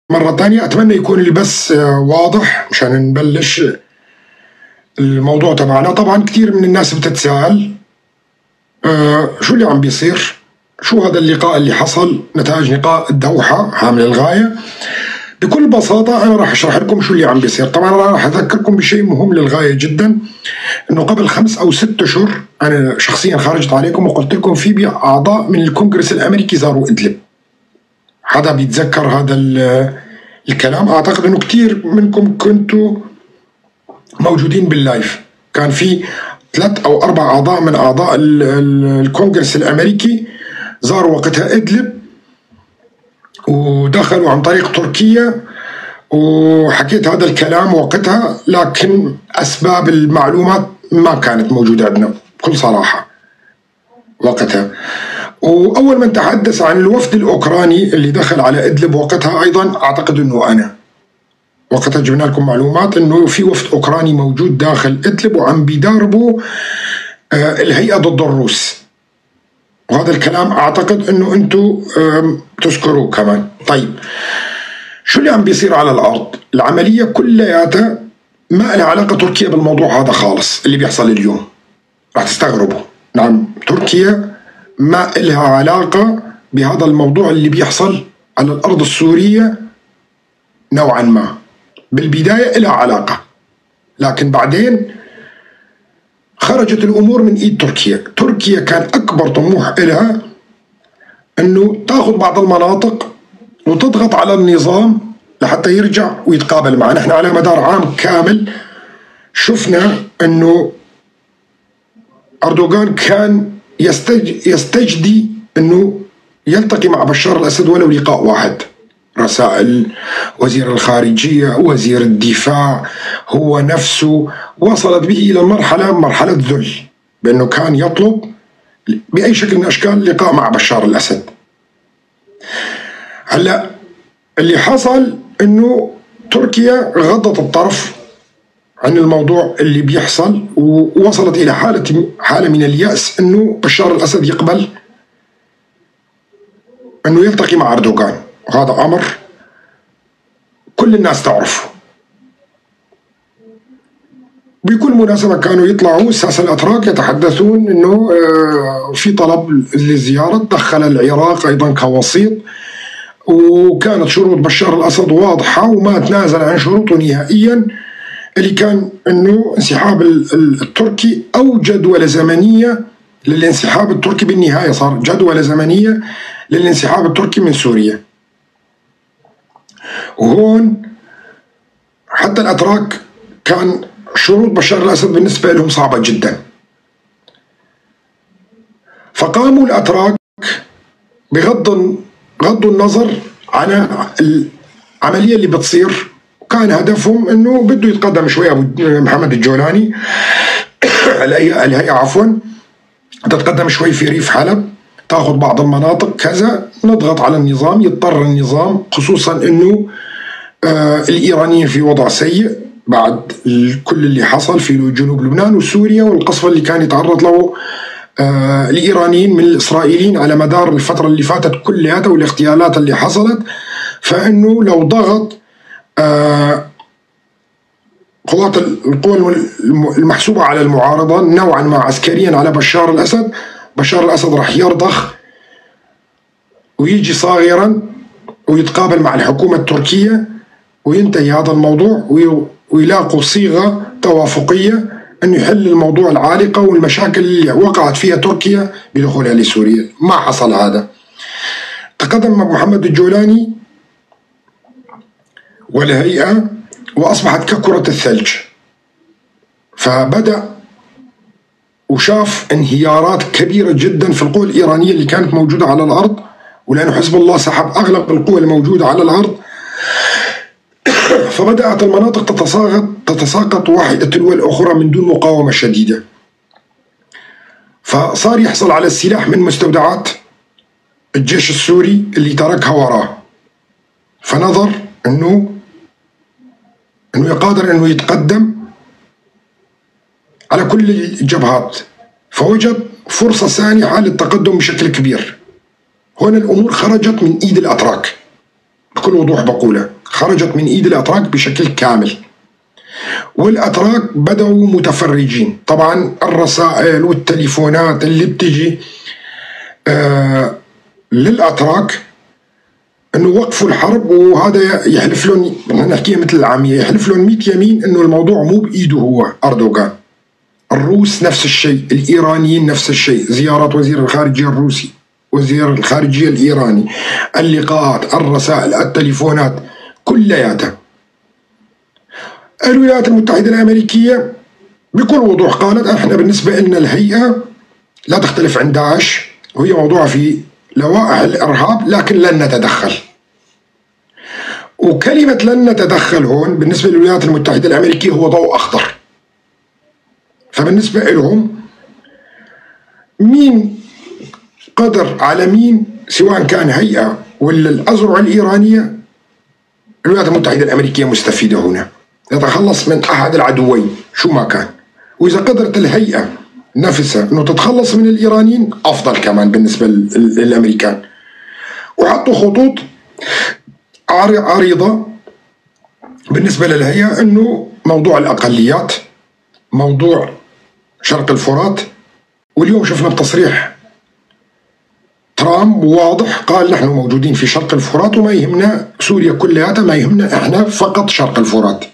مرة ثانية أتمنى يكون البث واضح مشان نبلش الموضوع تبعنا. طبعا كثير من الناس بتتساءل شو اللي عم بيصير، شو هذا اللقاء اللي حصل نتائج لقاء الدوحة حامل الغاية. بكل بساطة أنا راح أشرح لكم شو اللي عم بيصير. طبعا أنا راح أذكركم بشيء مهم للغاية جدا، إنه قبل 5 أو 6 أشهر أنا شخصيا خرجت عليكم وقلت لكم في أعضاء من الكونغرس الأمريكي زاروا إدلب. حدا بيتذكر هذا الكلام؟ أعتقد إنه كثير منكم كنتوا موجودين باللايف. كان في 3 أو 4 أعضاء من أعضاء الكونغرس الأمريكي زاروا وقتها إدلب، ودخلوا عن طريق تركيا، وحكيت هذا الكلام وقتها، لكن أسباب المعلومات ما كانت موجودة عندنا بكل صراحة وقتها. وأول من تحدث عن الوفد الأوكراني اللي دخل على إدلب وقتها أيضا أعتقد أنه أنا. وقتها جبنا لكم معلومات أنه في وفد أوكراني موجود داخل إدلب وعم بيداربوا الهيئة ضد الروس، وهذا الكلام أعتقد أنه أنتم تذكروه كمان. طيب شو اللي عم بيصير على الأرض؟ العملية كلياتها ما لها علاقة تركيا بالموضوع هذا خالص. اللي بيحصل اليوم راح تستغربوا، نعم تركيا ما لها علاقة بهذا الموضوع اللي بيحصل على الأرض السورية نوعا ما. بالبداية لها علاقة، لكن بعدين خرجت الأمور من إيد تركيا. تركيا كان أكبر طموح لها أنه تأخذ بعض المناطق وتضغط على النظام لحتى يرجع ويتقابل معنا. نحن على مدار عام كامل شفنا أنه أردوغان كان يستجدي أنه يلتقي مع بشار الأسد ولو لقاء واحد. رسائل وزير الخارجية، وزير الدفاع، هو نفسه وصلت به إلى مرحلة ذل، بأنه كان يطلب بأي شكل من الأشكال لقاء مع بشار الأسد. هلا اللي حصل أنه تركيا غضت الطرف عن الموضوع اللي بيحصل، ووصلت إلى حالة من اليأس أنه بشار الأسد يقبل أنه يلتقي مع أردوغان، وهذا أمر كل الناس تعرفه. بكل مناسبة كانوا يطلعوا الساسة الأتراك يتحدثون أنه في طلب للزيارة، دخل العراق أيضا كوسيط، وكانت شروط بشار الأسد واضحة وما تنازل عن شروطه نهائيا، اللي كان أنه انسحاب التركي أو جدولة زمنية للانسحاب التركي. بالنهاية صار جدولة زمنية للانسحاب التركي من سوريا. وهون حتى الأتراك كان شروط بشار الأسد بالنسبة لهم صعبة جدا، فقاموا الأتراك بغض النظر عن العملية اللي بتصير، وكان هدفهم أنه بده يتقدم شوية محمد الجولاني الهيئة عفوا تتقدم شوي في ريف حلب، تاخذ بعض المناطق كذا، نضغط على النظام، يضطر النظام، خصوصا أنه الإيرانيين في وضع سيء بعد كل اللي حصل في جنوب لبنان وسوريا والقصف اللي كان يتعرض له الإيرانيين من الإسرائيليين على مدار الفترة اللي فاتت كلها والاغتيالات اللي حصلت. فإنه لو ضغط القوى المحسوبة على المعارضة نوعا ما عسكريا على بشار الأسد راح يرضخ ويجي صاغرا ويتقابل مع الحكومة التركية وينتهي هذا الموضوع، ويلاقوا صيغة توافقية أن يحل الموضوع العالقة والمشاكل اللي وقعت فيها تركيا بدخولها لسوريا. ما حصل هذا. تقدم محمد الجولاني والهيئة وأصبحت ككرة الثلج، فبدأ وشاف انهيارات كبيرة جدا في القوى الإيرانية اللي كانت موجودة على الأرض، ولأنه حزب الله سحب أغلب القوى الموجودة على الأرض، فبدأت المناطق تتساقط واحدة تلو الأخرى من دون مقاومة شديدة. فصار يحصل على السلاح من مستودعات الجيش السوري اللي تركها وراه، فنظر أنه قادر أنه يتقدم على كل الجبهات، فوجد فرصة سانحة للتقدم بشكل كبير. هنا الأمور خرجت من إيد الأتراك بكل وضوح بقولها، خرجت من إيد الأتراك بشكل كامل، والأتراك بدأوا متفرجين. طبعا الرسائل والتليفونات اللي بتجي للأتراك انه وقفوا الحرب، وهذا يحلف لهم، نحكيها مثل العاميه، يحلف لهم 100 يمين انه الموضوع مو بايده هو اردوغان. الروس نفس الشيء، الايرانيين نفس الشيء، زيارات وزير الخارجيه الروسي، وزير الخارجيه الايراني، اللقاءات، الرسائل، التليفونات، كلياتها. الولايات المتحده الامريكيه بكل وضوح قالت احنا بالنسبه لنا الهيئه لا تختلف عن داعش، وهي موضوعها في لوائح الإرهاب، لكن لن نتدخل. وكلمة لن نتدخل هون بالنسبة للولايات المتحدة الأمريكية هو ضوء أخضر. فبالنسبة لهم مين قدر على مين، سواء كان هيئة ولا الأزرع الإيرانية، الولايات المتحدة الأمريكية مستفيدة هنا، يتخلص من أحد العدوين شو ما كان. وإذا قدرت الهيئة نفسها انه تتخلص من الايرانيين افضل كمان بالنسبه للامريكان. وحطوا خطوط عريضه بالنسبه للهيئه، انه موضوع الاقليات، موضوع شرق الفرات. واليوم شفنا بتصريح ترامب واضح، قال نحن موجودين في شرق الفرات وما يهمنا سوريا كلياتها، ما يهمنا احنا فقط شرق الفرات.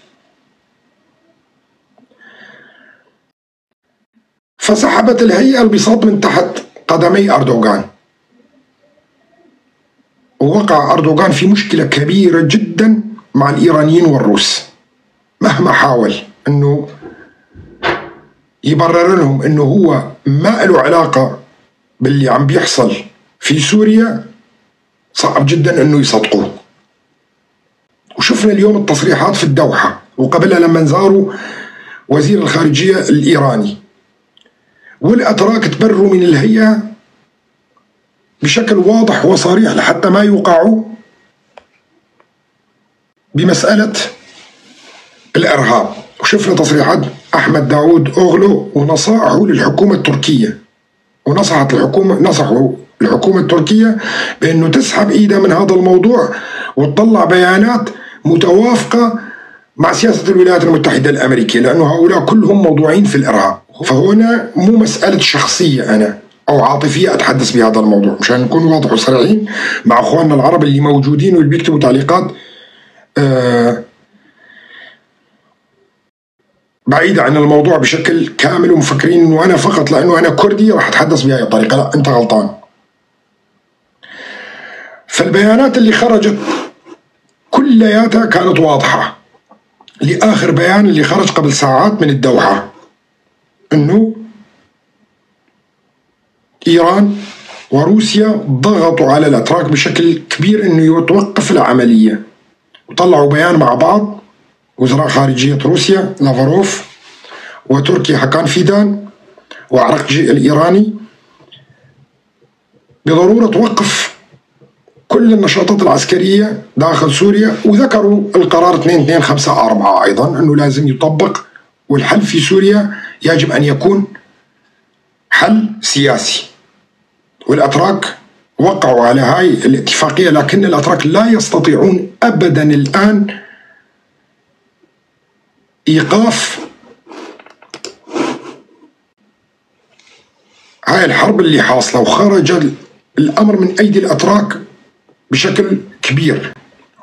فسحبت الهيئة البساط من تحت قدمي أردوغان، ووقع أردوغان في مشكلة كبيرة جدا مع الإيرانيين والروس. مهما حاول أنه يبرر لهم أنه هو ما له علاقة باللي عم بيحصل في سوريا، صعب جدا أنه يصدقوه. وشفنا اليوم التصريحات في الدوحة، وقبلها لما زاروا وزير الخارجية الإيراني، والأتراك تبروا من الهيئة بشكل واضح وصريح لحتى ما يوقعوا بمسألة الإرهاب. وشفنا تصريحات أحمد داود أوغلو ونصائحه للحكومة التركية، ونصحوا الحكومة التركية بأنه تسحب إيدها من هذا الموضوع وتطلع بيانات متوافقة مع سياسة الولايات المتحدة الأمريكية، لأنه هؤلاء كلهم موضوعين في الإرهاب. فهنا مو مسألة شخصية أنا أو عاطفية أتحدث بهذا الموضوع، مشان نكون واضح وصريحين مع أخواننا العرب اللي موجودين واللي بيكتبوا تعليقات بعيدة عن الموضوع بشكل كامل، ومفكرين أنه أنا فقط لأنه أنا كردي راح أتحدث بهذه الطريقة. لا، أنت غلطان. فالبيانات اللي خرجت كلياتها كانت واضحة، لآخر بيان اللي خرج قبل ساعات من الدوحة، أنه إيران وروسيا ضغطوا على الأتراك بشكل كبير أنه يتوقف العملية، وطلعوا بيان مع بعض وزراء خارجية روسيا لافاروف وتركيا حكان فيدان وعرقجي الإيراني بضرورة توقف كل النشاطات العسكرية داخل سوريا. وذكروا القرار 2254 أيضا أنه لازم يطبق، والحل في سوريا يجب أن يكون حل سياسي. والأتراك وقعوا على هاي الاتفاقية، لكن الأتراك لا يستطيعون أبدا الآن إيقاف هاي الحرب اللي حاصلة، وخرج الأمر من أيدي الأتراك بشكل كبير.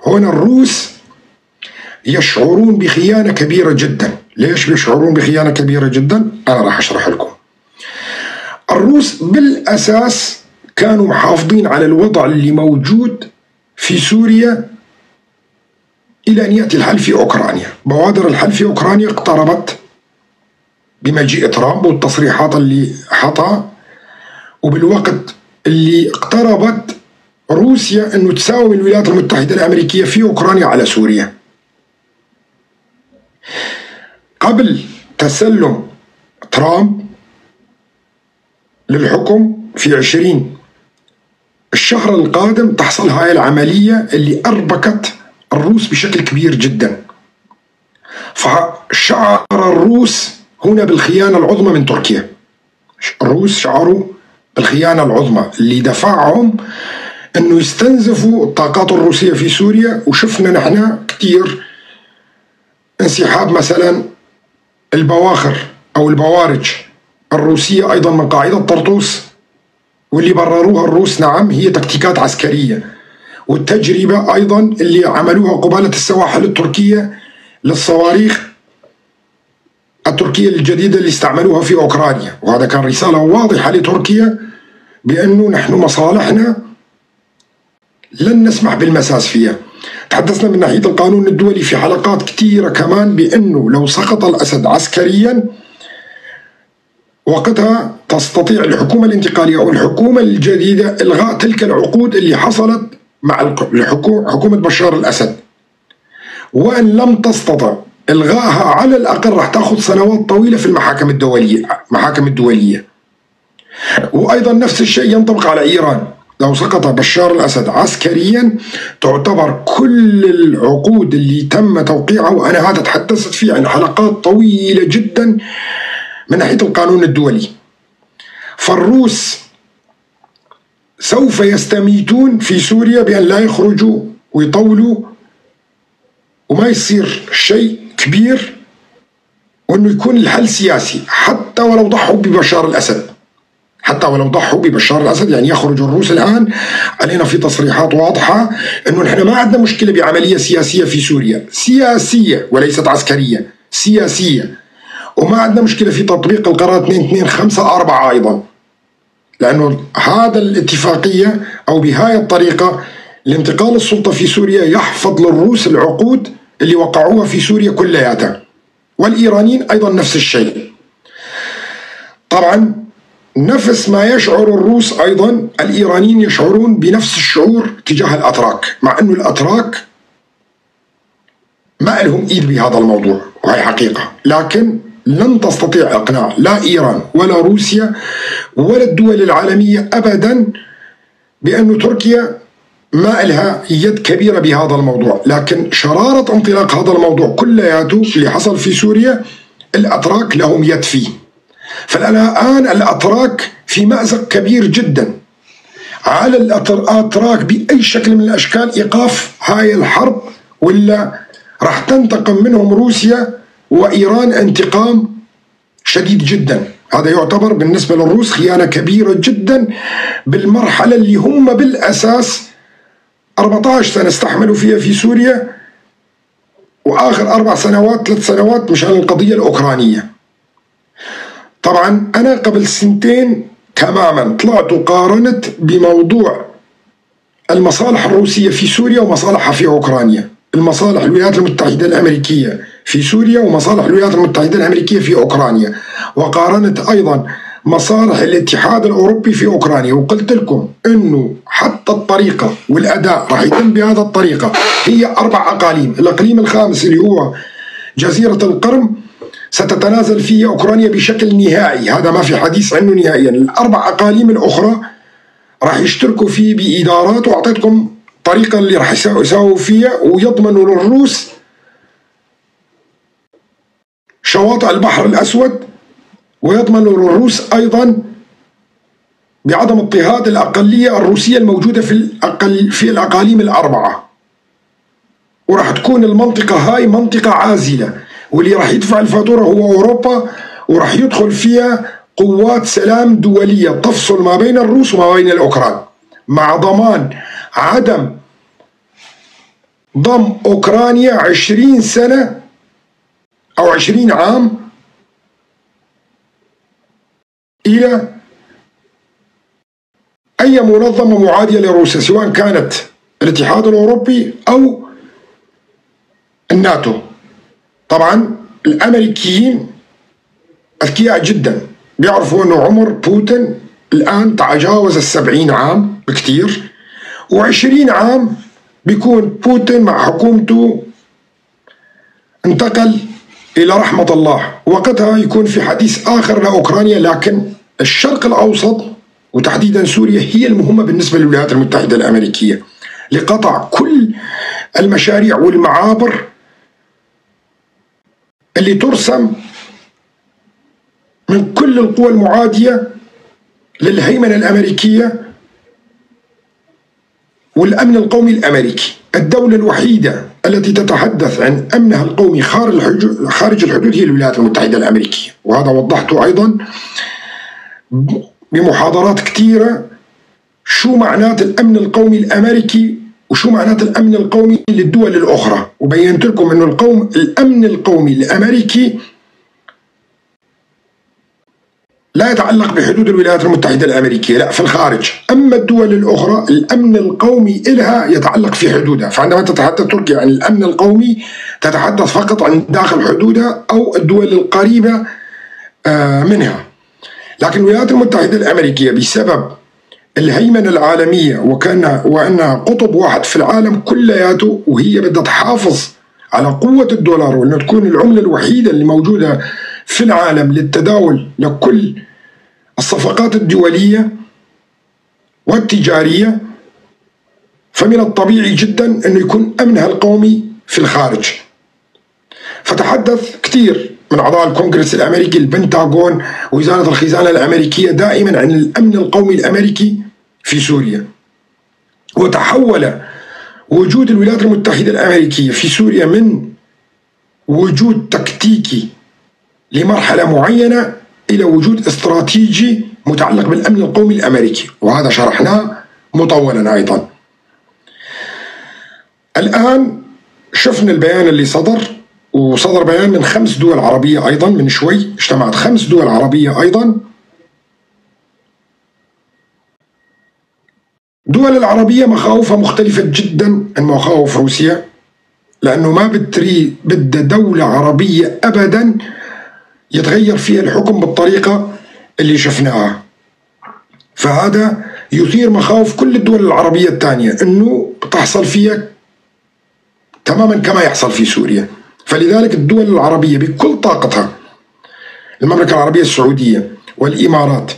هنا الروس يشعرون بخيانة كبيرة جدا. ليش يشعرون بخيانة كبيرة جدا؟ أنا راح أشرح لكم. الروس بالأساس كانوا محافظين على الوضع اللي موجود في سوريا إلى أن يأتي الحل في أوكرانيا. بوادر الحل في أوكرانيا اقتربت بمجيء ترامب والتصريحات اللي حطها، وبالوقت اللي اقتربت روسيا أنه تساوم الولايات المتحدة الأمريكية في أوكرانيا على سوريا. قبل تسلم ترامب للحكم في 20 الشهر القادم تحصل هاي العملية اللي أربكت الروس بشكل كبير جدا. فشعر الروس هنا بالخيانة العظمى من تركيا. الروس شعروا بالخيانة العظمى اللي دفعهم أنه يستنزفوا الطاقات الروسية في سوريا. وشفنا نحن كتير انسحاب مثلا البواخر أو البوارج الروسية أيضا من قاعدة طرطوس، واللي برروها الروس نعم هي تكتيكات عسكرية، والتجربة أيضا اللي عملوها قبالة السواحل التركية للصواريخ التركية الجديدة اللي استعملوها في أوكرانيا، وهذا كان رسالة واضحة لتركيا بأنه نحن مصالحنا لن نسمح بالمساس فيها. تحدثنا من ناحية القانون الدولي في حلقات كثيرة كمان بأنه لو سقط الأسد عسكريا وقتها تستطيع الحكومة الانتقالية أو الحكومة الجديدة إلغاء تلك العقود اللي حصلت مع حكومة بشار الأسد، وإن لم تستطع إلغائها على الأقل راح تأخذ سنوات طويلة في المحاكم الدولية. وأيضا نفس الشيء ينطبق على إيران، لو سقط بشار الأسد عسكريا تعتبر كل العقود اللي تم توقيعها، وأنا هذا تحدثت فيه عن حلقات طويلة جدا من ناحية القانون الدولي. فالروس سوف يستميتون في سوريا بأن لا يخرجوا ويطولوا وما يصير شيء كبير، وأنه يكون الحل سياسي حتى ولو ضحوا ببشار الأسد، حتى ولو ضحوا ببشار الأسد. يعني يخرج الروس الآن علينا في تصريحات واضحة أنه نحن ما عندنا مشكلة بعملية سياسية في سوريا، سياسية وليست عسكرية، سياسية، وما عندنا مشكلة في تطبيق القرار 2254 أيضا، لأنه هذا الاتفاقية أو بهاي الطريقة لانتقال السلطة في سوريا يحفظ للروس العقود اللي وقعوها في سوريا كلياتها، والإيرانيين أيضا نفس الشيء. طبعا نفس ما يشعر الروس أيضا الإيرانيين يشعرون بنفس الشعور تجاه الأتراك، مع أنه الأتراك ما لهم إيد بهذا الموضوع وهي حقيقة، لكن لن تستطيع إقناع لا إيران ولا روسيا ولا الدول العالمية أبدا بأن تركيا ما لها يد كبيرة بهذا الموضوع. لكن شرارة انطلاق هذا الموضوع كلياته اللي حصل في سوريا الأتراك لهم يد فيه. فالآن الأتراك في مأزق كبير جدا، على الأتراك بأي شكل من الأشكال إيقاف هاي الحرب، ولا راح تنتقم منهم روسيا وإيران انتقام شديد جدا. هذا يعتبر بالنسبة للروس خيانة كبيرة جدا بالمرحلة اللي هم بالأساس 14 سنة استحملوا فيها في سوريا، وآخر 4 سنوات 3 سنوات مشان القضية الأوكرانية. طبعا أنا قبل 2 تماما طلعت وقارنت بموضوع المصالح الروسية في سوريا ومصالحها في أوكرانيا، المصالح الولايات المتحدة الأمريكية في سوريا ومصالح الولايات المتحدة الأمريكية في أوكرانيا، وقارنت أيضا مصالح الاتحاد الأوروبي في أوكرانيا، وقلت لكم أنه حتى الطريقة والأداء راح يتم بهذا الطريقة. هي 4 أقاليم، الإقليم الخامس اللي هو جزيرة القرم ستتنازل فيه أوكرانيا بشكل نهائي، هذا ما في حديث عنه نهائيا. ال4 أقاليم الأخرى راح يشتركوا فيه بإدارات، وأعطيتكم طريقة اللي راح يساووا فيها، ويضمنوا للروس شواطئ البحر الأسود، ويضمنوا للروس أيضا بعدم اضطهاد الأقلية الروسية الموجودة في الأقاليم ال4. وراح تكون المنطقة هاي منطقة عازلة، واللي راح يدفع الفاتورة هو أوروبا، وراح يدخل فيها قوات سلام دولية تفصل ما بين الروس وما بين الأوكران، مع ضمان عدم ضم أوكرانيا 20 سنة أو 20 عام إلى أي منظمة معادية لروسيا، سواء كانت الاتحاد الأوروبي أو الناتو. طبعا الأمريكيين أذكياء جدا، بيعرفوا أنه عمر بوتين الآن تجاوز 70 عام بكتير، و20 عام بيكون بوتين مع حكومته انتقل إلى رحمة الله، وقتها يكون في حديث آخر لأوكرانيا. لكن الشرق الأوسط وتحديدا سوريا هي المهمة بالنسبة للولايات المتحدة الأمريكية لقطع كل المشاريع والمعابر اللي ترسم من كل القوى المعادية للهيمنة الأمريكية والأمن القومي الأمريكي. الدولة الوحيدة التي تتحدث عن أمنها القومي خارج الحدود هي الولايات المتحدة الأمريكية، وهذا وضحته أيضا بمحاضرات كثيرة شو معنات الأمن القومي الأمريكي وشو معنات الأمن القومي للدول الأخرى، وبينت لكم أنه الأمن القومي الأمريكي لا يتعلق بحدود الولايات المتحدة الأمريكية، لا، في الخارج. أما الدول الأخرى الأمن القومي إلها يتعلق في حدودها. فعندما تتحدث تركيا عن الأمن القومي تتحدث فقط عن داخل حدودها أو الدول القريبة منها. لكن الولايات المتحدة الأمريكية بسبب الهيمنة العالمية وأنها قطب واحد في العالم كلياته، وهي بدها تحافظ على قوة الدولار وأنها تكون العملة الوحيدة اللي موجودة في العالم للتداول لكل الصفقات الدولية والتجارية، فمن الطبيعي جدا أنه يكون أمنها القومي في الخارج. فتحدث كثير من أعضاء الكونغرس الأمريكي، البنتاغون، وزارة الخزانة الأمريكية دائما عن الأمن القومي الأمريكي في سوريا. وتحول وجود الولايات المتحدة الأمريكية في سوريا من وجود تكتيكي لمرحلة معينة إلى وجود استراتيجي متعلق بالأمن القومي الأمريكي، وهذا شرحناه مطولا أيضا. الآن شفنا البيان اللي صدر، وصدر بيان من 5 دول عربية أيضا من شوي، اجتمعت 5 دول عربية أيضا. دول العربية مخاوفها مختلفة جدا عن مخاوف روسيا، لأنه ما بدها دولة عربية أبدا يتغير فيها الحكم بالطريقة اللي شفناها. فهذا يثير مخاوف كل الدول العربية الثانية أنه تحصل فيها تماما كما يحصل في سوريا. فلذلك الدول العربية بكل طاقتها، المملكة العربية السعودية والإمارات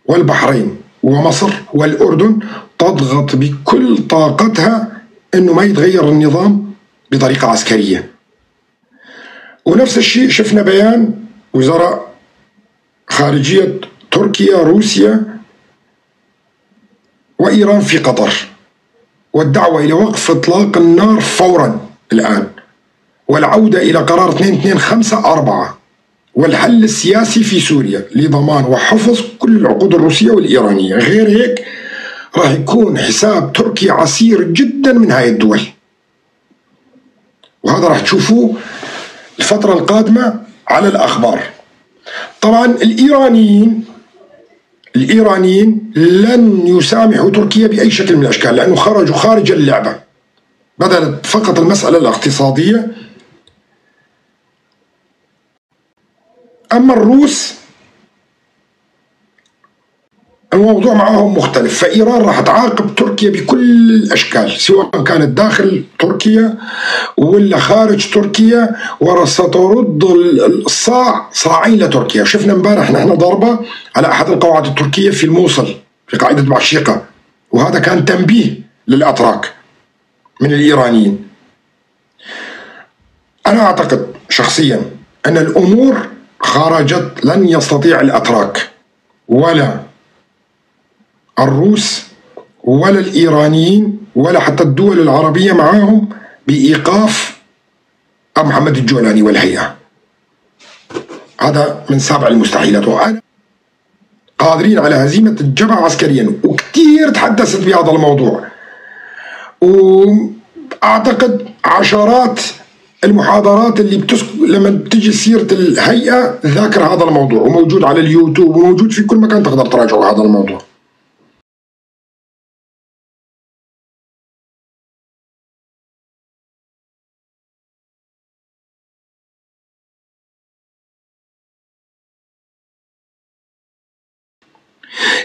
والبحرين ومصر والأردن، تضغط بكل طاقتها أنه ما يتغير النظام بطريقة عسكرية. ونفس الشيء شفنا بيان وزراء خارجية تركيا، روسيا، وإيران في قطر، والدعوة إلى وقف إطلاق النار فورا الآن، والعودة إلى قرار 2254 والحل السياسي في سوريا لضمان وحفظ كل العقود الروسية والإيرانية. غير هيك راح يكون حساب تركيا عسير جدا من هاي الدول، وهذا راح تشوفوه الفترة القادمة على الأخبار. طبعا الإيرانيين لن يسامحوا تركيا بأي شكل من الأشكال، لأنه خرجوا خارج اللعبة، بدلت فقط المسألة الاقتصادية. أما الروس الموضوع معهم مختلف، فإيران راح تعاقب تركيا بكل الأشكال، سواء كانت داخل تركيا ولا خارج تركيا، وسترد الصاع صاعين لتركيا. شفنا امبارح نحن ضربة على أحد القواعد التركية في الموصل في قاعدة بعشيقة، وهذا كان تنبيه للأتراك من الإيرانيين. أنا أعتقد شخصيا أن الأمور خرجت، لن يستطيع الأتراك ولا الروس ولا الإيرانيين ولا حتى الدول العربية معاهم بإيقاف أبو محمد الجولاني والهيئة. هذا من 7 المستحيلات، وأنا قادرين على هزيمة الجبهة عسكريا. وكثير تحدثت بهذا الموضوع، وأعتقد عشرات المحاضرات اللي لما بتجي سيرة الهيئة ذاكر هذا الموضوع، وموجود على اليوتيوب وموجود في كل مكان تقدر تراجعوا هذا الموضوع.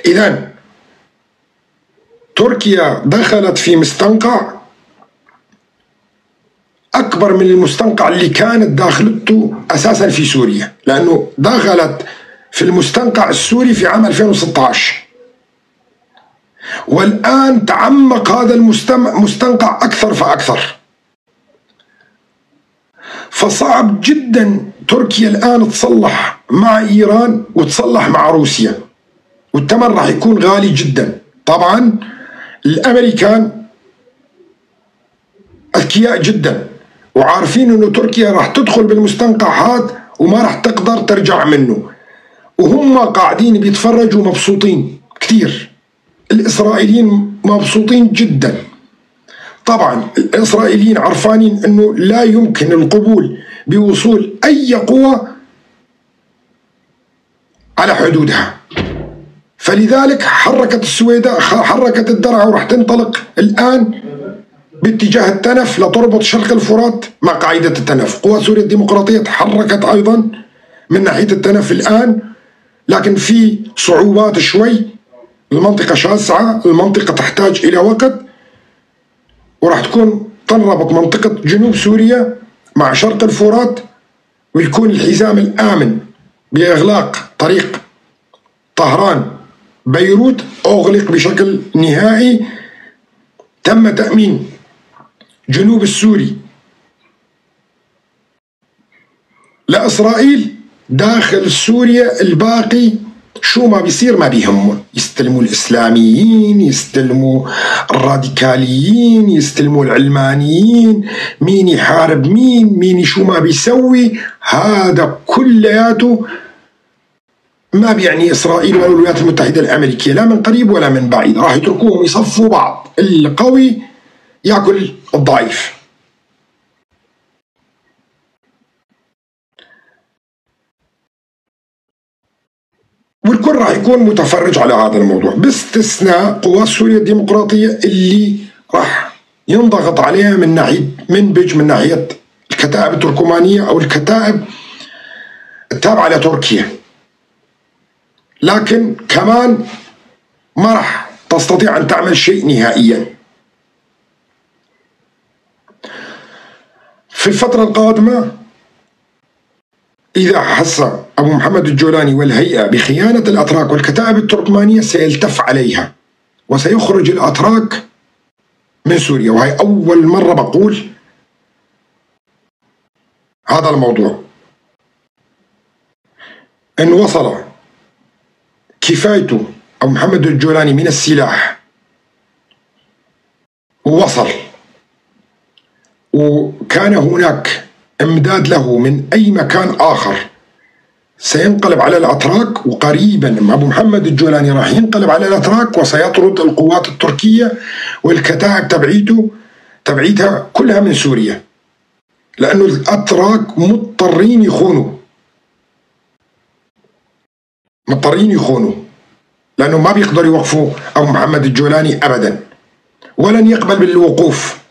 إذن تركيا دخلت في مستنقع أكبر من المستنقع اللي كانت داخلته أساسا في سوريا، لأنه دخلت في المستنقع السوري في عام 2016، والآن تعمق هذا المستنقع أكثر فأكثر. فصعب جدا تركيا الآن تصلح مع إيران وتصلح مع روسيا، والثمن راح يكون غالي جدا. طبعا الأمريكان أذكياء جدا وعارفين إنه تركيا راح تدخل بالمستنقعات وما راح تقدر ترجع منه، وهم قاعدين بيتفرجوا مبسوطين كثير. الإسرائيليين مبسوطين جدا. طبعا الإسرائيليين عرفانين أنه لا يمكن القبول بوصول أي قوة على حدودها، فلذلك حركت السويداء، حركت الدرعا وراح تنطلق الآن باتجاه التنف لتربط شرق الفرات مع قاعدة التنف. قوى سوريا الديمقراطية تحركت أيضا من ناحية التنف الآن، لكن في صعوبات شوي، المنطقة شاسعة، المنطقة تحتاج إلى وقت، وراح تكون تنربط منطقة جنوب سوريا مع شرق الفرات، ويكون الحزام الآمن بإغلاق طريق طهران بيروت أغلق بشكل نهائي. تم تأمين جنوب السوري لإسرائيل، داخل سوريا الباقي شو ما بيصير ما بيهمهم، يستلموا الإسلاميين، يستلموا الراديكاليين، يستلموا العلمانيين، مين يحارب مين شو ما بيسوي، هذا كلياته ما بيعني إسرائيل ولا الولايات المتحدة الأمريكية، لا من قريب ولا من بعيد. راح يتركوهم يصفوا بعض، القوي يأكل الضعيف. والكل راح يكون متفرج على هذا الموضوع، باستثناء قوات سوريا الديمقراطية اللي راح ينضغط عليها من ناحية منبج، من ناحية الكتائب التركمانية أو الكتائب التابعة لتركيا، لكن كمان ما راح تستطيع أن تعمل شيء نهائيا. في الفترة القادمة إذا حس أبو محمد الجولاني والهيئة بخيانة الأتراك والكتائب التركمانية سيلتف عليها وسيخرج الأتراك من سوريا، وهي أول مرة بقول هذا الموضوع. إن وصل كفايته أبو محمد الجولاني من السلاح ووصل، وكان هناك امداد له من أي مكان آخر، سينقلب على الأتراك، وقريبا أبو محمد الجولاني راح ينقلب على الأتراك وسيطرد القوات التركية والكتائب تبعيتها كلها من سوريا، لأنه الأتراك مضطرين يخونوا، لأنه ما بيقدروا يوقفوا أبو محمد الجولاني أبدا، ولن يقبل بالوقوف.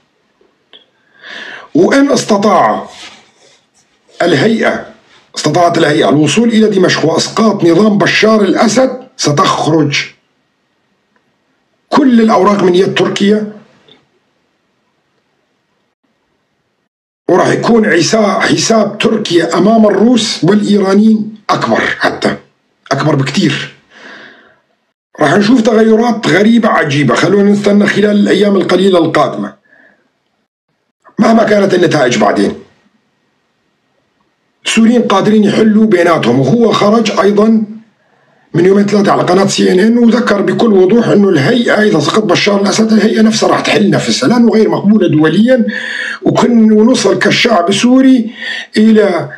وإن استطاعت الهيئة الوصول إلى دمشق وإسقاط نظام بشار الأسد، ستخرج كل الأوراق من يد تركيا، وراح يكون حساب تركيا أمام الروس والإيرانيين أكبر، حتى أكبر بكتير. راح نشوف تغيرات غريبة عجيبة. خلونا نستنى خلال الأيام القليلة القادمة مهما كانت النتائج. بعدين السوريين قادرين يحلوا بيناتهم. وهو خرج أيضا من يومين ثلاثة على قناة CNN وذكر بكل وضوح أنه الهيئة إذا سقط بشار الأسد الهيئة نفسها راح تحل نفسها، لأنه غير مقبولة دوليا، ونوصل كالشعب السوري إلى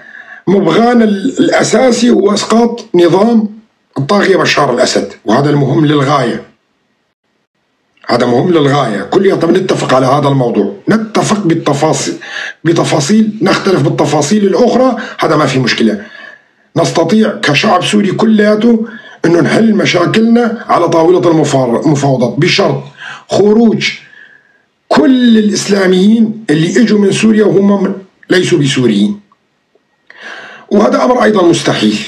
مبغانا الأساسي هو إسقاط نظام الطاغية بشار الأسد، وهذا المهم للغاية. هذا مهم للغاية. كلنا نتفق على هذا الموضوع، نتفق بتفاصيل، نختلف بالتفاصيل الأخرى، هذا ما في مشكلة. نستطيع كشعب سوري كلياته أنه نحل مشاكلنا على طاولة المفاوضات، بشرط خروج كل الإسلاميين اللي اجوا من سوريا وهم ليسوا بسوريين. وهذا أمر أيضا مستحيل،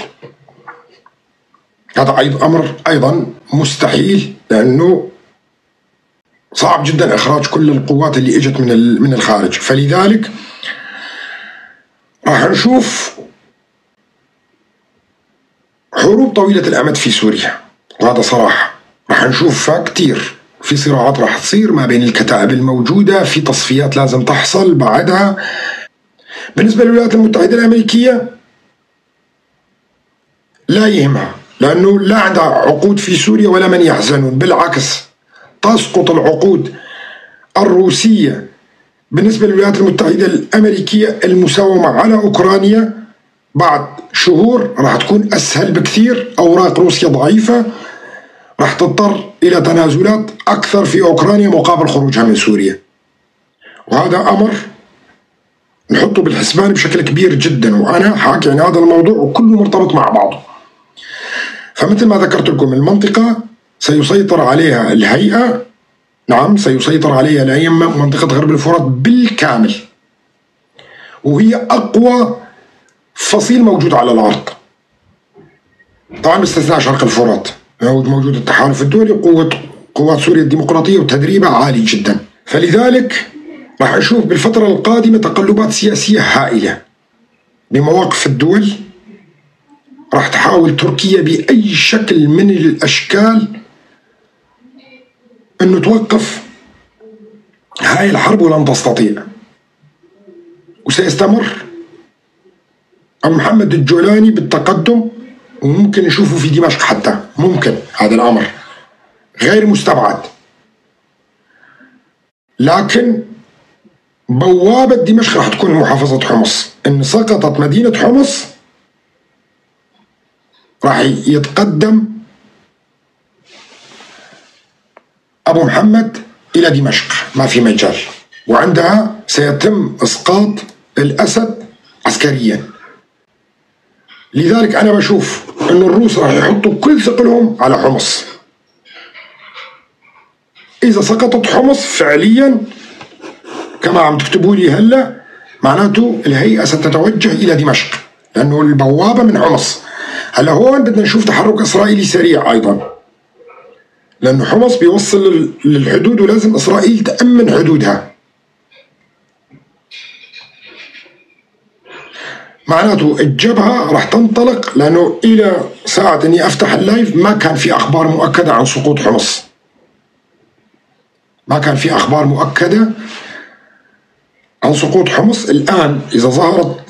هذا أمر أيضا مستحيل، لأنه صعب جدا إخراج كل القوات اللي اجت من الخارج. فلذلك راح نشوف حروب طويلة الأمد في سوريا، وهذا صراحة راح نشوفها كتير. في صراعات راح تصير ما بين الكتائب الموجودة، في تصفيات لازم تحصل بعدها. بالنسبة للولايات المتحدة الأمريكية لا يهمها، لأنه لا عندها عقود في سوريا ولا من يحزنون، بالعكس تسقط العقود الروسية بالنسبة للولايات المتحدة الأمريكية المساومة على أوكرانيا بعد شهور راح تكون أسهل بكثير. أوراق روسيا ضعيفة، راح تضطر إلى تنازلات أكثر في أوكرانيا مقابل خروجها من سوريا، وهذا أمر نحطه بالحسبان بشكل كبير جدا، وأنا حاكي عن هذا الموضوع وكله مرتبط مع بعضه. فمثل ما ذكرت لكم المنطقة سيسيطر عليها الهيئة، نعم سيسيطر عليها الأئمة، منطقة غرب الفرات بالكامل، وهي أقوى فصيل موجود على الأرض، طبعا باستثناء شرق الفرات موجود التحالف الدولي، قوات سوريا الديمقراطية وتدريبها عالي جدا. فلذلك راح نشوف بالفترة القادمة تقلبات سياسية هائلة بمواقف الدول. راح تحاول تركيا بأي شكل من الأشكال أنه توقف هاي الحرب، ولن تستطيع، وسيستمر محمد الجولاني بالتقدم، وممكن نشوفه في دمشق حتى، ممكن هذا الأمر غير مستبعد. لكن بوابة دمشق راح تكون محافظة حمص. إن سقطت مدينة حمص راح يتقدم أبو محمد إلى دمشق، ما في مجال، وعندها سيتم إسقاط الأسد عسكريا. لذلك أنا بشوف أن الروس راح يحطوا كل ثقلهم على حمص. إذا سقطت حمص فعليا كما عم تكتبوا لي هلا، معناته الهيئة ستتوجه إلى دمشق، لأنه البوابة من حمص. هلا هون بدنا نشوف تحرك إسرائيلي سريع أيضا، لأنه حمص بيوصل للحدود ولازم إسرائيل تأمن حدودها. معناته الجبهة راح تنطلق، لأنه إلى ساعة إني أفتح اللايف ما كان في أخبار مؤكدة عن سقوط حمص، ما كان في أخبار مؤكدة عن سقوط حمص. الآن إذا ظهرت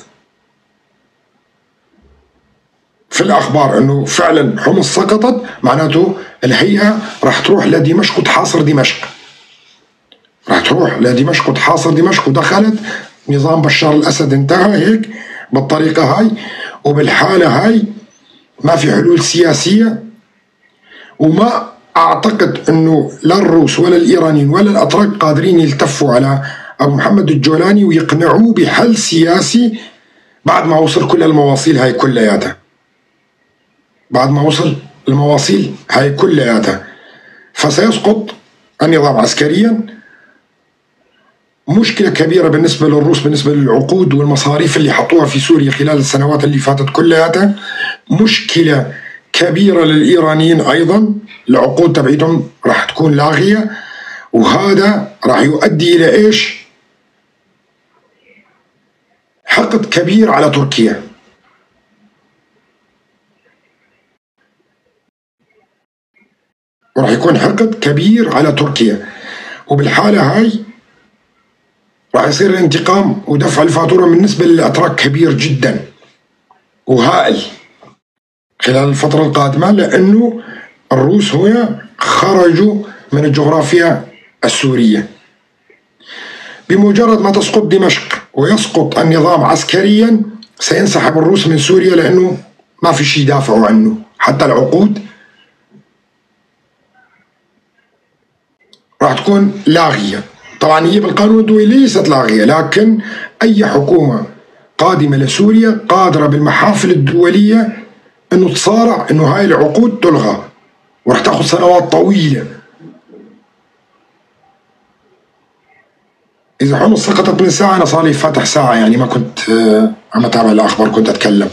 في الأخبار أنه فعلا حمص سقطت، معناته الهيئة راح تروح لدمشق وتحاصر دمشق، راح تروح لدمشق وتحاصر دمشق، ودخلت نظام بشار الأسد انتهى هيك بالطريقة هاي. وبالحالة هاي ما في حلول سياسية، وما أعتقد أنه لا الروس ولا الإيرانيين ولا الأتراك قادرين يلتفوا على أبو محمد الجولاني ويقنعوه بحل سياسي بعد ما وصل كل المواصيل هاي كلياتها، بعد ما وصل المواصيل هاي كلياتها. فسيسقط النظام عسكريا. مشكلة كبيرة بالنسبة للروس، بالنسبة للعقود والمصاريف اللي حطوها في سوريا خلال السنوات اللي فاتت كلياتها. مشكلة كبيرة للإيرانيين أيضا، العقود تبعيتهم راح تكون لاغية، وهذا راح يؤدي إلى إيش؟ حقد كبير على تركيا. وراح يكون حقد كبير على تركيا، وبالحالة هاي راح يصير الانتقام ودفع الفاتورة بالنسبة للأتراك كبير جدا وهائل خلال الفترة القادمة، لأنه الروس هنا خرجوا من الجغرافيا السورية. بمجرد ما تسقط دمشق ويسقط النظام عسكريا سينسحب الروس من سوريا، لأنه ما في شيء يدافعوا عنه، حتى العقود راح تكون لاغية. طبعا هي بالقانون الدولي ليست لاغية، لكن أي حكومة قادمة لسوريا قادرة بالمحافل الدولية أنه تصارع أنه هاي العقود تلغى، ورح تاخذ سنوات طويلة. إذا حمص سقطت من ساعة، أنا صار لي فاتح ساعة يعني ما كنت عم أتابع الأخبار، كنت أتكلم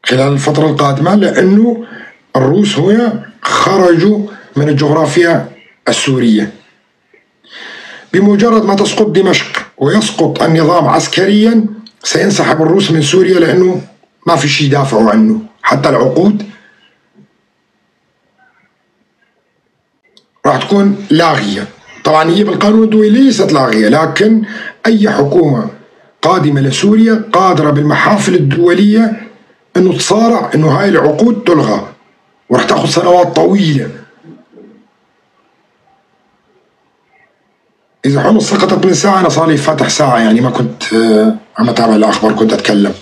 خلال الفترة القادمة، لأنه الروس هنا خرجوا من الجغرافيا السورية. بمجرد ما تسقط دمشق ويسقط النظام عسكريا سينسحب الروس من سوريا، لأنه ما في شيء يدافعوا عنه، حتى العقود راح تكون لاغية. طبعا هي بالقانون الدولي ليست لاغية، لكن أي حكومة قادمة لسوريا قادرة بالمحافل الدولية أنه تصارع أنه هاي العقود تلغى، ورح تاخذ سنوات طويلة. إذا حمص سقطت من ساعة، أنا صار لي فاتح ساعة يعني ما كنت عم أتابع الأخبار، كنت أتكلم.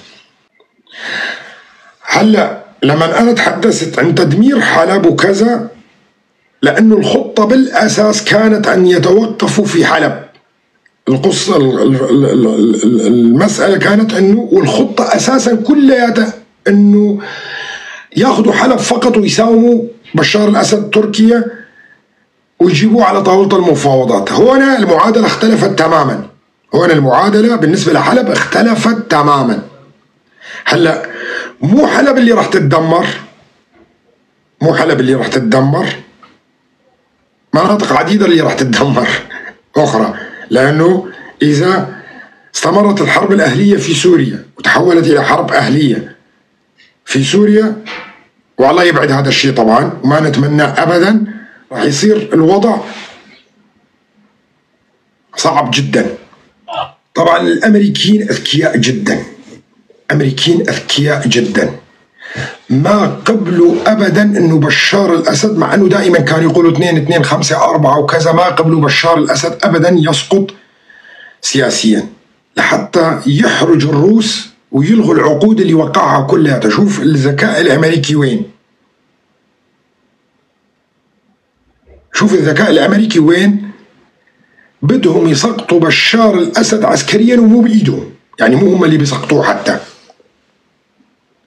هلا لما أنا تحدثت عن تدمير حلب وكذا، لأنه الخطة بالأساس كانت أن يتوقفوا في حلب. القصة المسألة كانت أنه، والخطة أساسا كلها أنه ياخذوا حلب فقط ويساوموا بشار الأسد تركيا ويجيبوه على طاولة المفاوضات. هنا المعادلة اختلفت تماما، هنا المعادلة بالنسبة لحلب اختلفت تماما. هلا مو حلب اللي راح تتدمر، مو حلب اللي راح تتدمر، مناطق عديدة اللي راح تتدمر أخرى، لأنه إذا استمرت الحرب الأهلية في سوريا وتحولت إلى حرب أهلية في سوريا، والله يبعد هذا الشيء طبعا وما نتمناه أبدا، راح يصير الوضع صعب جدا. طبعا الأمريكيين أذكياء جدا، أمريكيين أذكياء جدا، ما قبلوا أبدا أنه بشار الأسد، مع أنه دائما كانوا يقولوا 2 2 5 4 وكذا، ما قبلوا بشار الأسد أبدا يسقط سياسيا لحتى يحرجوا الروس ويلغوا العقود اللي وقعها كلها. تشوف الذكاء الأمريكي وين، شوف الذكاء الأمريكي وين. بدهم يسقطوا بشار الأسد عسكريا ومو بإيدهم، يعني مو هم اللي بيسقطوه، حتى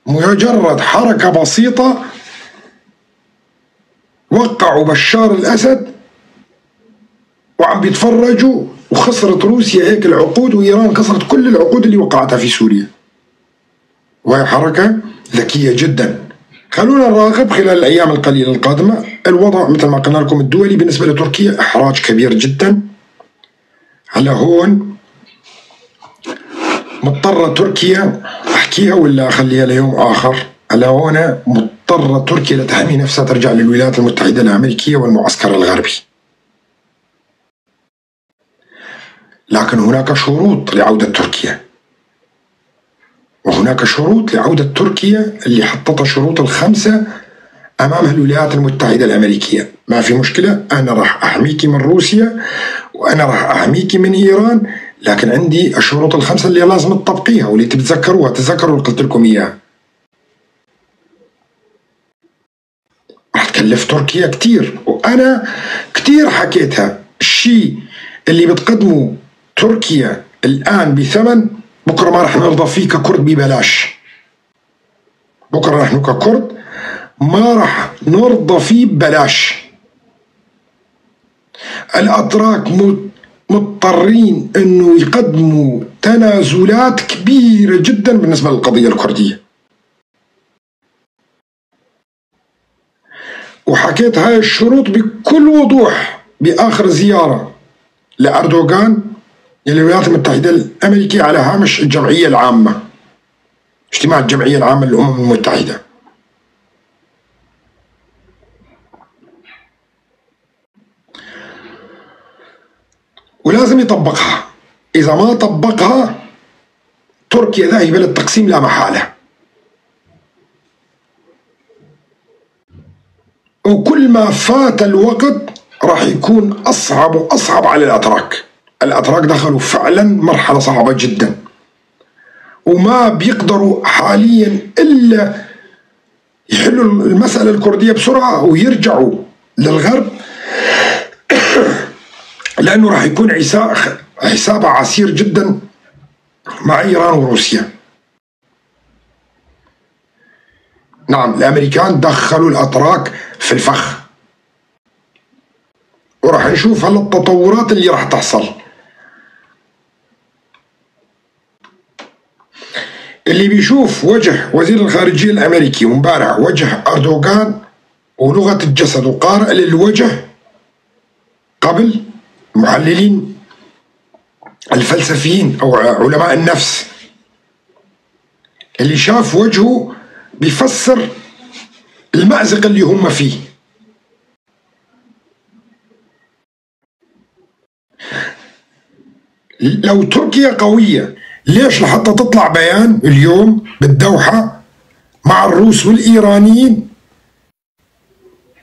مجرد حركة بسيطة وقعوا بشار الأسد وعم بيتفرجوا، وخسرت روسيا هيك العقود، وإيران كسرت كل العقود اللي وقعتها في سوريا، وهي حركة ذكية جدا. خلونا نراقب خلال الأيام القليلة القادمة الوضع. مثل ما قلنا لكم الدولي بالنسبة لتركيا إحراج كبير جدا. هلا هون مضطرة تركيا، أحكيها ولا أخليها ليوم آخر؟ هلا هون مضطرة تركيا لتحمي نفسها ترجع للولايات المتحدة الأمريكية والمعسكر الغربي، لكن هناك شروط لعودة تركيا، وهناك شروط لعودة تركيا اللي حطتها شروط ال5 أمامها الولايات المتحدة الأمريكية. ما في مشكلة، أنا راح أحميكي من روسيا وأنا راح أحميكي من إيران، لكن عندي الشروط ال5 اللي لازم تطبقيها واللي تتذكروها، تذكروا اللي قلت لكم إياها. راح تكلف تركيا كتير، وأنا كتير حكيتها. الشيء اللي بتقدمه تركيا الآن بثمن، بكرة ما راح نرضى فيه ككرد ببلاش. بكرة نحن ككرد ما راح نرضى فيه ببلاش. الأتراك مضطرين انه يقدموا تنازلات كبيرة جدا بالنسبة للقضية الكردية، وحكيت هاي الشروط بكل وضوح بآخر زيارة لأردوغان للولايات المتحدة الأمريكية على هامش الجمعية العامة، اجتماع الجمعية العامة للأمم المتحدة. ولازم يطبقها، إذا ما طبقها تركيا ذاهبة للتقسيم لا محالة. وكل ما فات الوقت راح يكون أصعب وأصعب على الأتراك. الأتراك دخلوا فعلا مرحلة صعبة جدا، وما بيقدروا حاليا إلا يحلوا المسألة الكردية بسرعة ويرجعوا للغرب لأنه راح يكون حسابها عسير جدا مع إيران وروسيا. نعم، الأمريكان دخلوا الأتراك في الفخ، وراح نشوف هلا التطورات اللي راح تحصل. اللي بيشوف وجه وزير الخارجية الأمريكي ومبارح وجه أردوغان ولغة الجسد وقارئ للوجه قبل المحللين الفلسفيين أو علماء النفس، اللي شاف وجهه بيفسر المأزق اللي هم فيه. لو تركيا قوية، ليش لحتى تطلع بيان اليوم بالدوحة مع الروس والإيرانيين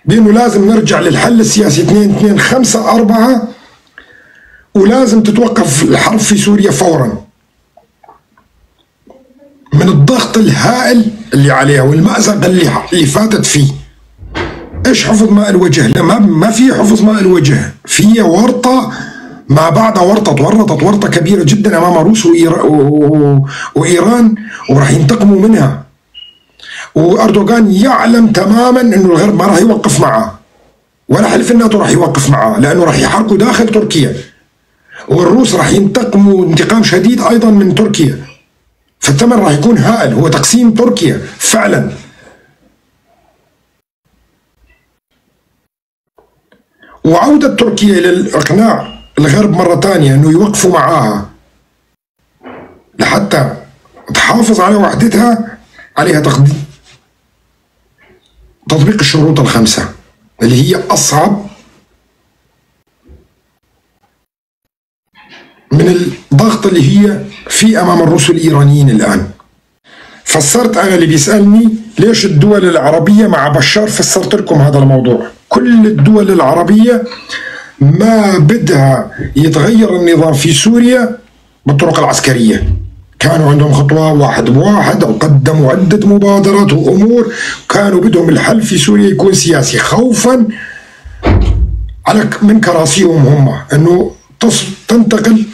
بأنه لازم نرجع للحل السياسي 2 2 5 4 ولازم تتوقف الحرب في سوريا فورا من الضغط الهائل اللي عليها والمأزق اللي فاتت فيه. ايش حفظ ماء الوجه؟ لا، ما في حفظ ماء الوجه، في ورطة ما بعد ورطة، تورطت ورطة كبيرة جدا أمام روس وإيران، وراح ينتقموا منها. وأردوغان يعلم تماما أنه الغرب ما راح يوقف معه، ولا حلف الناتو راح يوقف معه، لأنه راح يحرقوا داخل تركيا، والروس راح ينتقموا انتقام شديد أيضا من تركيا. فالثمن راح يكون هائل، هو تقسيم تركيا فعلا. وعودة تركيا إلى الإقناع الغرب مرة ثانية أنه يوقفوا معاها لحتى تحافظ على وحدتها، عليها تطبيق الشروط الخمسة اللي هي أصعب من الضغط اللي هي في أمام الروس الإيرانيين الآن. فسرت أنا اللي بيسألني ليش الدول العربية مع بشار، فسرت لكم هذا الموضوع. كل الدول العربية ما بدها يتغير النظام في سوريا بالطرق العسكرية، كانوا عندهم خطوة واحد بواحد، وقدموا عدة مبادرات وأمور، كانوا بدهم الحل في سوريا يكون سياسي، خوفا على من كراسيهم هم أنه تنتقل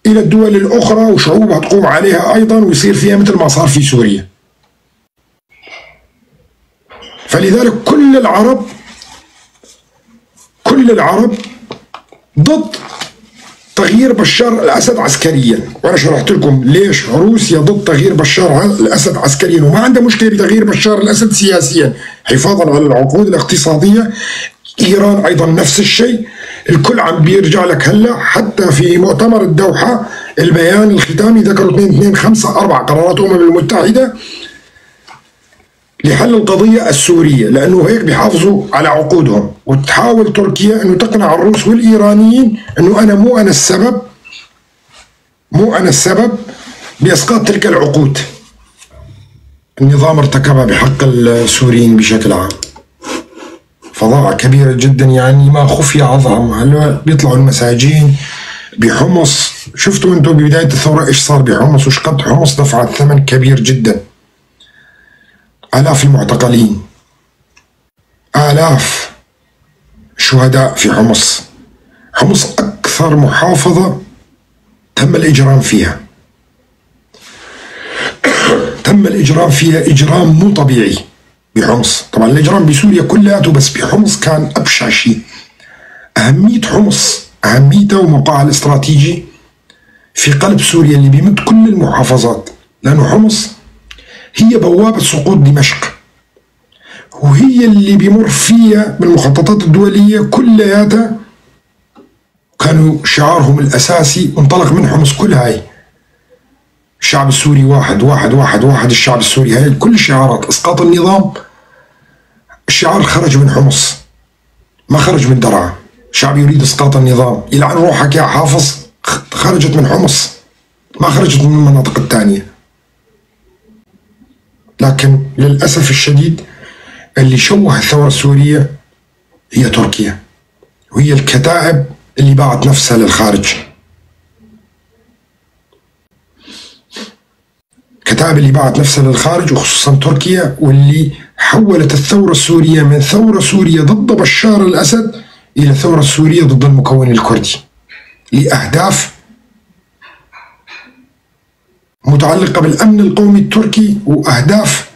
إلى الدول الأخرى وشعوبها تقوم عليها أيضا، ويصير فيها مثل ما صار في سوريا. فلذلك كل العرب ضد تغيير بشار الأسد عسكريا، وأنا شرحت لكم ليش روسيا ضد تغيير بشار الأسد عسكريا، وما عندها مشكلة بتغيير بشار الأسد سياسيا حفاظا على العقود الاقتصادية. إيران أيضا نفس الشيء. الكل عم بيرجع لك هلا، حتى في مؤتمر الدوحة البيان الختامي ذكروا 4 قرارات الأمم المتحدة لحل القضية السورية، لأنه هيك بيحافظوا على عقودهم. وتحاول تركيا أنه تقنع الروس والإيرانيين أنه أنا مو أنا السبب بإسقاط تلك العقود. النظام ارتكبها بحق السوريين بشكل عام فظاعة كبيرة جدا، يعني ما خفي عظهم. هلا بيطلعوا المساجين بحمص، شفتوا انتم ببداية الثورة ايش صار بحمص، وش قد حمص دفعت ثمن كبير جدا. آلاف المعتقلين، آلاف شهداء في حمص. حمص أكثر محافظة تم الإجرام فيها، تم الإجرام فيها إجرام مو طبيعي بحمص. طبعا الإجرام بسوريا كلياته، بس بحمص كان أبشع شيء. أهمية حمص، أهميتها وموقعها الاستراتيجي في قلب سوريا اللي بيمد كل المحافظات، لأنه حمص هي بوابة سقوط دمشق، وهي اللي بيمر فيها بالمخططات الدولية كلياتها. كانوا شعارهم الأساسي انطلق من حمص. كل هاي الشعب السوري واحد واحد واحد واحد، الشعب السوري، هاي كل شعارات إسقاط النظام. الشعار خرج من حمص، ما خرج من درعا. الشعب يريد إسقاط النظام، يلعن روحك يا حافظ، خرجت من حمص، ما خرجت من المناطق الثانية. لكن للأسف الشديد اللي شوه الثورة السورية هي تركيا، وهي الكتائب اللي باعت نفسها للخارج. كتائب اللي باعت نفسها للخارج، وخصوصا تركيا، واللي حولت الثورة السورية من ثورة سورية ضد بشار الأسد إلى ثورة سورية ضد المكون الكردي، لأهداف متعلقة بالأمن القومي التركي، وأهداف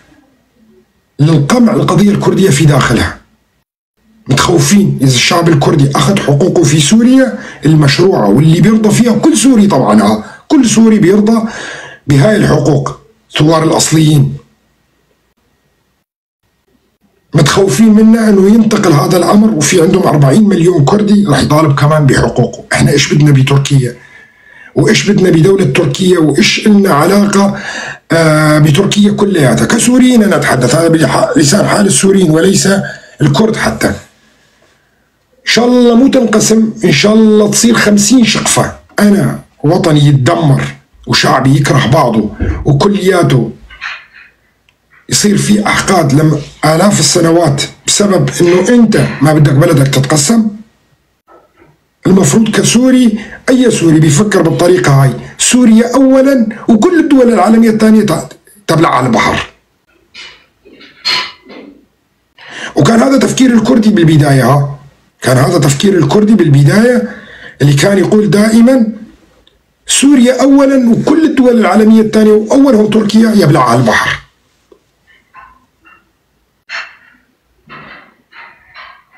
للقمع القضية الكردية في داخلها. متخوفين إذا الشعب الكردي أخذ حقوقه في سوريا المشروعة واللي بيرضى فيها كل سوري، طبعا كل سوري بيرضى بهاي الحقوق، ثوار الأصليين، متخوفين منا أنه ينتقل هذا الأمر، وفي عندهم 40 مليون كردي رح يطالب كمان بحقوقه. إحنا إيش بدنا بتركيا، وإيش بدنا بدولة تركيا، وإيش إلنا علاقة بتركيا كلياتها كسوريين. أنا أتحدث هذا بلسان حال السوريين وليس الكرد حتى. إن شاء الله مو تنقسم، إن شاء الله تصير 50 شقفة، أنا وطني يتدمر وشعبي يكره بعضه وكلياته يصير في أحقاد لما آلاف السنوات بسبب إنه أنت ما بدك بلدك تتقسم. المفروض كسوري أي سوري بيفكر بالطريقة هاي، سوريا أولا وكل الدول العالمية الثانية تبلع على البحر. وكان هذا تفكير الكردي بالبداية، كان هذا تفكير الكردي بالبداية اللي كان يقول دائما سوريا أولا وكل الدول العالمية الثانية وأولهم تركيا يبلع على البحر.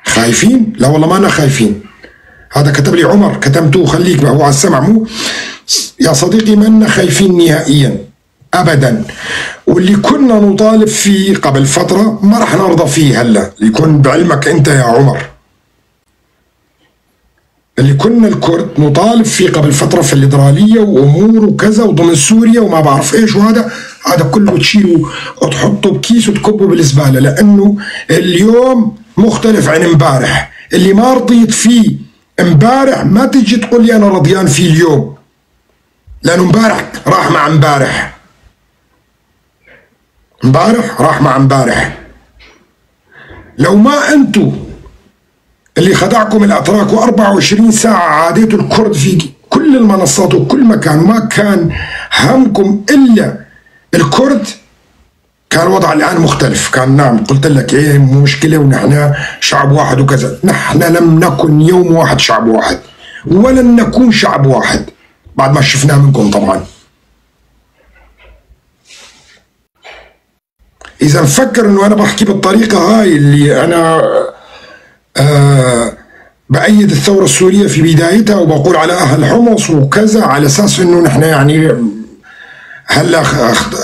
خايفين؟ لا والله ما أنا خايفين. هذا كتب لي عمر، كتمته خليك هو على السمع مو يا صديقي، ما لنا خايفين نهائيا ابدا. واللي كنا نطالب فيه قبل فتره ما راح نرضى فيه هلا، يكون بعلمك انت يا عمر. اللي كنا الكرد نطالب فيه قبل فتره في الليبراليه وامور وكذا وضمن سوريا وما بعرف ايش، هذا كله تشيله وتحطه بكيس وتكبه بالزباله، لانه اليوم مختلف عن امبارح. اللي ما رضيت فيه امبارح ما تجي تقول لي انا رضيان فيه اليوم، لانه امبارح راح مع امبارح، امبارح راح مع امبارح. لو ما انتو اللي خدعكم الاتراك و24 ساعه عاديتوا الكرد في كل المنصات وكل مكان، ما كان همكم الا الكرد، كان الوضع الان مختلف. كان نعم قلت لك ايه مشكله ونحن شعب واحد وكذا. نحن لم نكن يوم واحد شعب واحد ولن نكون شعب واحد بعد ما شفناه منكم طبعا. اذا مفكر انه انا بحكي بالطريقه هاي اللي انا بأيد الثوره السوريه في بدايتها وبقول على اهل حمص وكذا على اساس انه نحن يعني هلا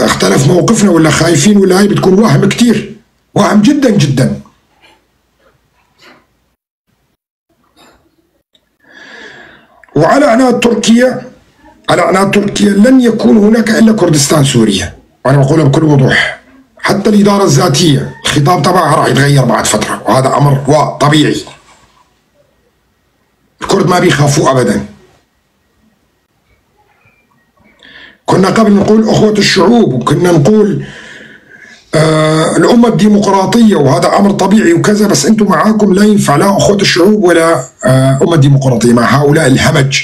اختلف موقفنا ولا خايفين ولا هاي، بتكون وهم كتير، وهم جدا جدا. وعلى عناء تركيا، على عناء تركيا لن يكون هناك الا كردستان سوريا، وانا بقولها بكل وضوح. حتى الاداره الذاتيه الخطاب تبعها راح يتغير بعد فتره، وهذا امر طبيعي. الكرد ما بيخافوا ابدا. كنا قبل نقول أخوة الشعوب، وكنا نقول الأمة الديمقراطية، وهذا أمر طبيعي وكذا، بس أنتم معاكم لا ينفع لا أخوة الشعوب ولا أمة ديمقراطية. مع هؤلاء الهمج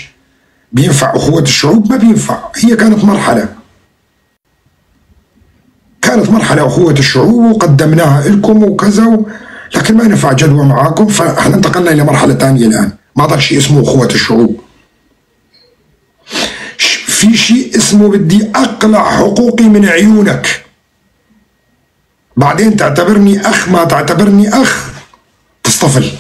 بينفع أخوة الشعوب؟ ما بينفع. هي كانت مرحلة أخوة الشعوب وقدمناها لكم وكذا، لكن ما نفع جدوى معاكم، فاحنا انتقلنا إلى مرحلة ثانية الآن. ما ضل شيء اسمه أخوة الشعوب، في شيء اسمه بدي أقلع حقوقي من عيونك، بعدين تعتبرني أخ، ما تعتبرني أخ تصطفل.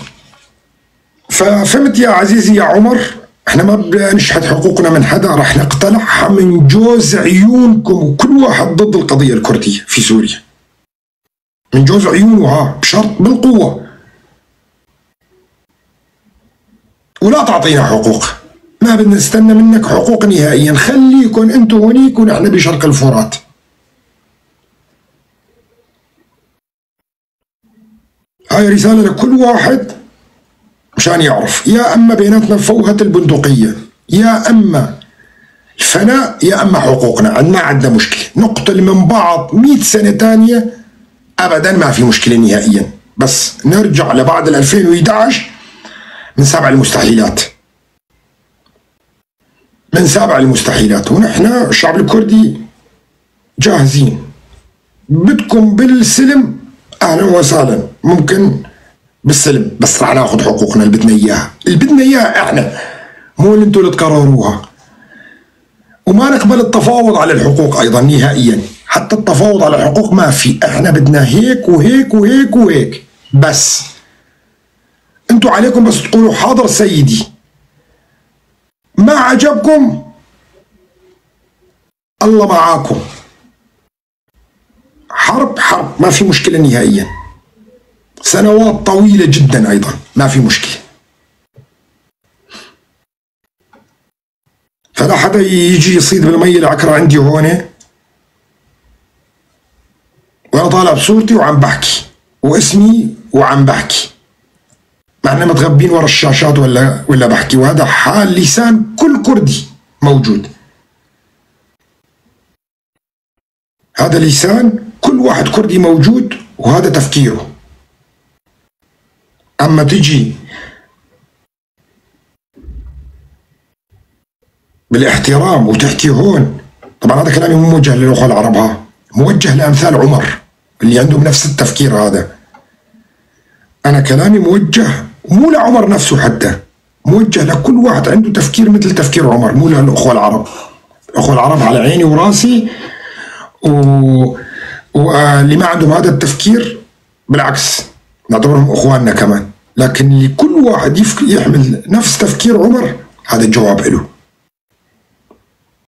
ففهمت يا عزيزي يا عمر، احنا ما بنشحت حقوقنا من حدا، رح نقتلعها من جوز عيونكم، وكل واحد ضد القضية الكردية في سوريا من جوز عيونه، بشرط بالقوة. ولا تعطينا حقوق، ما بدنا نستنى منك حقوق نهائيا، خليكن انتوا هنيك ونحن بشرق الفرات. هاي رسالة لكل واحد مشان يعرف، يا اما بيناتنا فوهة البندقية، يا اما الفناء، يا اما حقوقنا. ما عندنا مشكلة نقتل من بعض 100 سنة تانية، ابدا ما في مشكلة نهائيا، بس نرجع لبعد 2011 من سابع المستحيلات، من سابع المستحيلات. ونحن الشعب الكردي جاهزين. بدكم بالسلم اهلا وسهلا، ممكن بالسلم، بس رح ناخذ حقوقنا اللي بدنا اياها، اللي بدنا اياها احنا، مو اللي انتم اللي تقرروها. وما نقبل التفاوض على الحقوق ايضا نهائيا، حتى التفاوض على الحقوق ما في، احنا بدنا هيك وهيك وهيك وهيك بس. انتم عليكم بس تقولوا حاضر سيدي، ما عجبكم الله معاكم، حرب ما في مشكلة نهائيا، سنوات طويلة جدا أيضا ما في مشكلة. فلا حدا يجي يصيد بالمية العكرة عندي هون وأنا طالع بصورتي وعم بحكي واسمي وعم بحكي، مع إننا متغبين ورا الشاشات ولا بحكي، وهذا حال لسان كل كردي موجود. هذا لسان كل واحد كردي موجود، وهذا تفكيره. أما تجي بالاحترام وتحكي هون. طبعا هذا كلامي مو موجه للأخوة العرب، ها موجه لأمثال عمر اللي عندهم نفس التفكير هذا. أنا كلامي موجه مو لعمر نفسه، حتى موجه لكل واحد عنده تفكير مثل تفكير عمر، مو للأخوة العرب. الأخوة العرب على عيني وراسي، واللي ما عندهم هذا التفكير بالعكس نعتبرهم أخواننا كمان. لكن لكل واحد يحمل نفس تفكير عمر، هذا الجواب له.